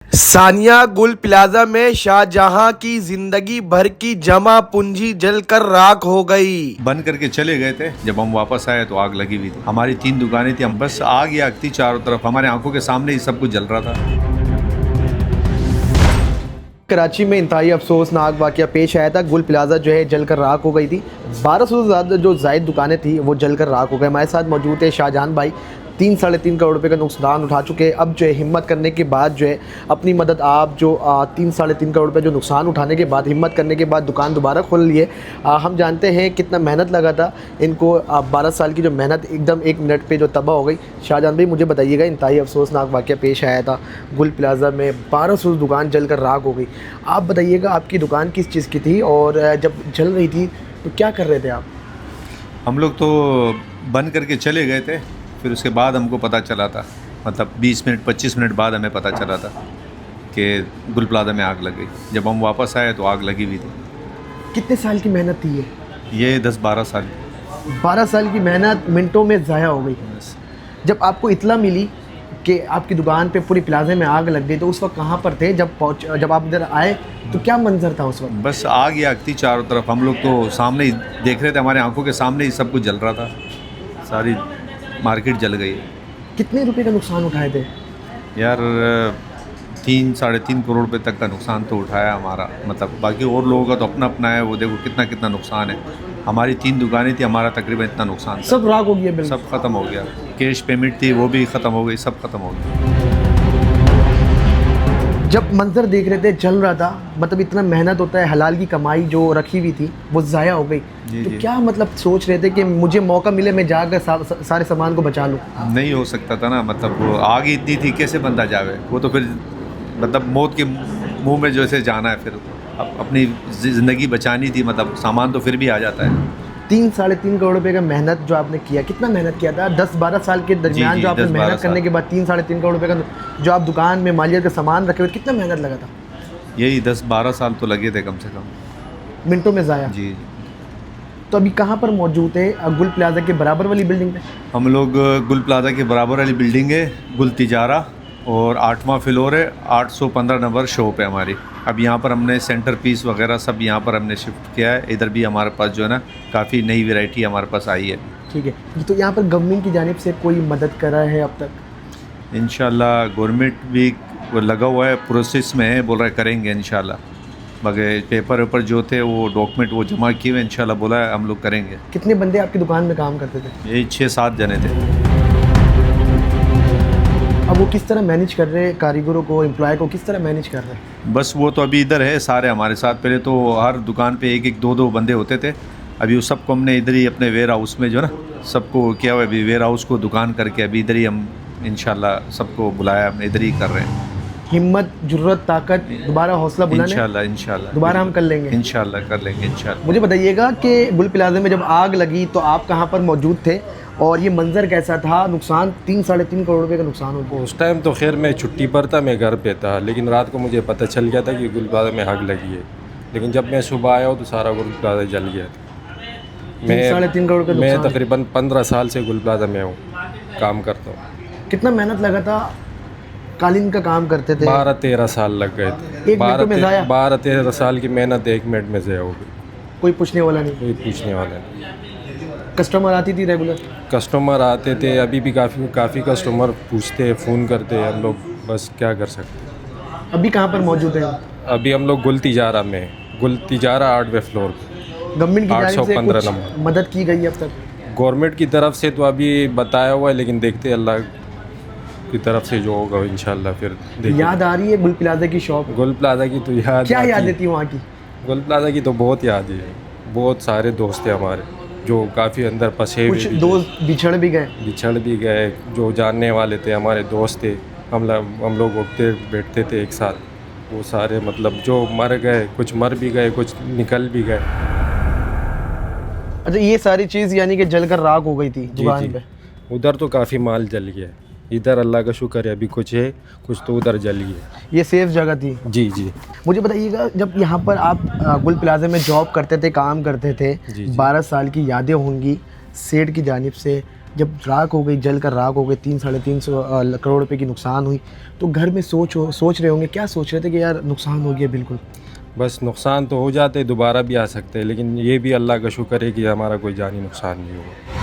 सानिया गुल प्लाजा में शाहजहां की जिंदगी भर की जमा पूंजी जलकर राख हो गई। बंद करके चले गए थे। जब हम वापस आए तो आग लगी हुई थी। हमारी 3 दुकानें थी, हम बस आग ही आग थी चारों तरफ। हमारे आंखों के सामने ही सब कुछ जल रहा था। कराची में इंतहाई अफसोसनाक वाक़या पेश आया था। गुल प्लाजा जो है जलकर राख हो गई थी। 1200 से ज़्यादा जो जायद दुकानें थी वो जलकर राख हो गए। हमारे साथ मौजूद है शाहजहां भाई, 3-3.5 करोड़ रुपए का नुकसान उठा चुके हैं। अब जो है हिम्मत करने के बाद जो है अपनी मदद आप जो 3-3.5 करोड़ रुपए जो नुकसान उठाने के बाद हिम्मत करने के बाद दुकान दोबारा खोल लिए। हम जानते हैं कितना मेहनत लगा था इनको। 12 साल की जो मेहनत एकदम 1 मिनट पे जो तबाह हो गई। शाहजहां भाई मुझे बताइएगा, इंतहाई अफसोसनाक वाक़या पेश आया था गुल प्लाजा में, 1200 दुकान जलकर राख हो गई। आप बताइएगा आपकी दुकान किस चीज़ की थी और जब जल रही थी तो क्या कर रहे थे आप? हम लोग तो बंद करके चले गए थे, फिर उसके बाद हमको पता चला था, मतलब 20 मिनट 25 मिनट बाद हमें पता चला था कि गुल प्लाजा में आग लग गई। जब हम वापस आए तो आग लगी हुई थी। कितने साल की मेहनत थी ये 10-12 साल। 12 साल की मेहनत मिनटों में ज़ाया हो गई। जब आपको इत्तला मिली कि आपकी दुकान पे पूरी प्लाजे में आग लग गई तो उस वक्त कहाँ पर थे? जब आप इधर आए तो क्या मंजर था उस वक्त? बस आग ही आग थी चारों तरफ। हम लोग तो सामने ही देख रहे थे, हमारे आंखों के सामने ही सब कुछ जल रहा था। सारी मार्केट जल गई। कितने रुपए का नुकसान उठाए थे? यार 3-3.5 करोड़ रुपए तक का नुकसान तो उठाया हमारा। मतलब बाकी और लोगों का तो अपना अपना है, वो देखो कितना कितना नुकसान है। हमारी 3 दुकानें थी, हमारा तकरीबन इतना नुकसान था। सब राख हो गया बिल्कुल। सब ख़त्म हो गया। कैश पेमेंट थी वो भी ख़त्म हो गई, सब ख़त्म हो गया। जब मंजर देख रहे थे जल रहा था, मतलब इतना मेहनत होता है, हलाल की कमाई जो रखी हुई थी वो ज़ाया हो गई। तो क्या मतलब सोच रहे थे कि मुझे मौका मिले मैं जाकर सारे सामान को बचा लूँ? नहीं हो सकता था ना, मतलब वो आग ही इतनी थी, कैसे बंदा जावे? वो तो फिर मतलब मौत के मुंह में जैसे जाना है, फिर अपनी ज़िंदगी बचानी थी, मतलब सामान तो फिर भी आ जाता है। 3-3.5 करोड़ रुपए का मेहनत जो आपने किया, कितना मेहनत किया था? 10-12 साल के दरमियान जो आपने 10-12 मेहनत करने के बाद 3-3.5 करोड़ रुपए का जो आप दुकान में मालियत का सामान रखे हुए, कितना मेहनत लगा था? यही 10-12 साल तो लगे थे कम से कम। मिनटों में ज़ाया। जी। तो अभी कहाँ पर मौजूद है? गुल प्लाजा के बराबर वाली बिल्डिंग पे? हम लोग गुल प्लाजा के बराबर वाली बिल्डिंग है, गुल तिजारा, और 8वां फ्लोर है, 815 नंबर शॉप है हमारी। अब यहाँ पर हमने सेंटर पीस वगैरह सब यहाँ पर हमने शिफ्ट किया है। इधर भी हमारे पास जो है ना काफ़ी नई वैरायटी हमारे पास आई है। ठीक है। तो यहाँ पर गवर्नमेंट की जानिब से कोई मदद करा है अब तक? इंशाल्लाह गवर्नमेंट भी वो लगा हुआ है, प्रोसेस में है, बोल रहा है करेंगे इंशाल्लाह। मगर पेपर वेपर जो थे वो डॉक्यूमेंट वो जमा किए हुए, इंशाल्लाह बोला है हम लोग करेंगे। कितने बंदे आपकी दुकान में काम करते थे? यही 6-7 जने थे। अब वो किस तरह मैनेज कर रहे हैं? कारीगरों को, एम्प्लॉय को किस तरह मैनेज कर रहे हैं? बस वो तो अभी इधर है सारे हमारे साथ। पहले तो हर दुकान पे 1-1 2-2 बंदे होते थे। अभी उस सबको हमने इधर ही अपने वेयर हाउस में जो ना सबको किया हुआ है। अभी वेयर हाउस को दुकान करके अभी इधर ही हम इंशाल्लाह सबको बुलाया, हम इधर ही कर रहे हैं। हिम्मत, जुर्रत, ताकत, दोबारा हौसला बुलंद है। इंशाल्लाह दोबारा हम कर लेंगे। इंशाल्लाह कर लेंगे इंशाल्लाह। मुझे बताइएगा कि गुल प्लाजा में जब आग लगी तो आप कहाँ पर मौजूद थे और ये मंजर कैसा था? नुकसान 3-3.5 करोड़ रुपए का नुकसान हो गया। उस टाइम तो खैर मैं छुट्टी पर था, मैं घर पे था, लेकिन रात को मुझे पता चल गया था कि गुल प्लाजा में आग लगी है। लेकिन जब मैं सुबह आया हूँ तो सारा गुल प्लाजा जल गया था। 3-3.5 करोड़ का मैं नुकसान। तकरीबन 15 साल से गुल प्लाजा में हूँ, काम करता हूँ। कितना मेहनत लगा था? कालीन का काम करते थे। 12-13 साल लग गए थे। 1 मिनट में ज़ाया? 12-13 साल की मेहनत 1 मिनट में ज़ाया हो गई। कोई पूछने वाला नहीं? कोई पूछने वाला नहीं। कस्टमर आती थी रेगुलर? कस्टमर आते थे, अभी भी काफ़ी कस्टमर पूछते हैं, फ़ोन करते हैं। हम लोग बस क्या कर सकते हैं। अभी कहाँ पर मौजूद है? अभी हम लोग गुल तिजारा में, गुल तिजारा 8वें फ्लोर, गवर्नमेंट की जानिब से 815 कुछ नंबर। मदद की गई है अब तक? गवर्नमेंट की तरफ से तो अभी बताया हुआ है, लेकिन देखते हैं अल्लाह की तरफ से जो होगा इंशाल्लाह फिर देखिए। याद आ रही है गुल प्लाजा की शॉप? गुल प्लाजा की तो याद क्या आती याद है। देती है वहाँ की? गुल प्लाजा की तो बहुत याद है। बहुत सारे दोस्त हैं हमारे जो काफ़ी अंदर फंसे हुए कुछ भी थे। दोस्त बिछड़ भी गए? बिछड़ भी गए, जो जानने वाले थे हमारे दोस्त थे, हम लोग उठते बैठते थे एक साथ। वो सारे मतलब जो मर गए, कुछ मर भी गए, कुछ निकल भी गए। अच्छा, ये सारी चीज़ यानी कि जलकर राख हो गई थी दुकान पे? उधर तो काफ़ी माल जल गया, इधर अल्लाह का शुक्र है अभी कुछ है, कुछ तो उधर जल गया। ये सेफ जगह थी? जी जी। मुझे बताइएगा, जब यहाँ पर आप गुल प्लाजा में जॉब करते थे, काम करते थे, जी, जी। 12 साल की यादें होंगी सेठ की जानिब से, जब राख हो गई, जल कर राख हो गई, 300-350 करोड़ रुपए की नुकसान हुई, तो घर में सोच रहे होंगे, क्या सोच रहे थे कि यार नुकसान हो गया बिल्कुल? बस नुकसान तो हो जाते, दोबारा भी आ सकते हैं, लेकिन ये भी अल्लाह का शुक्र है कि हमारा कोई जानी नुकसान नहीं हुआ।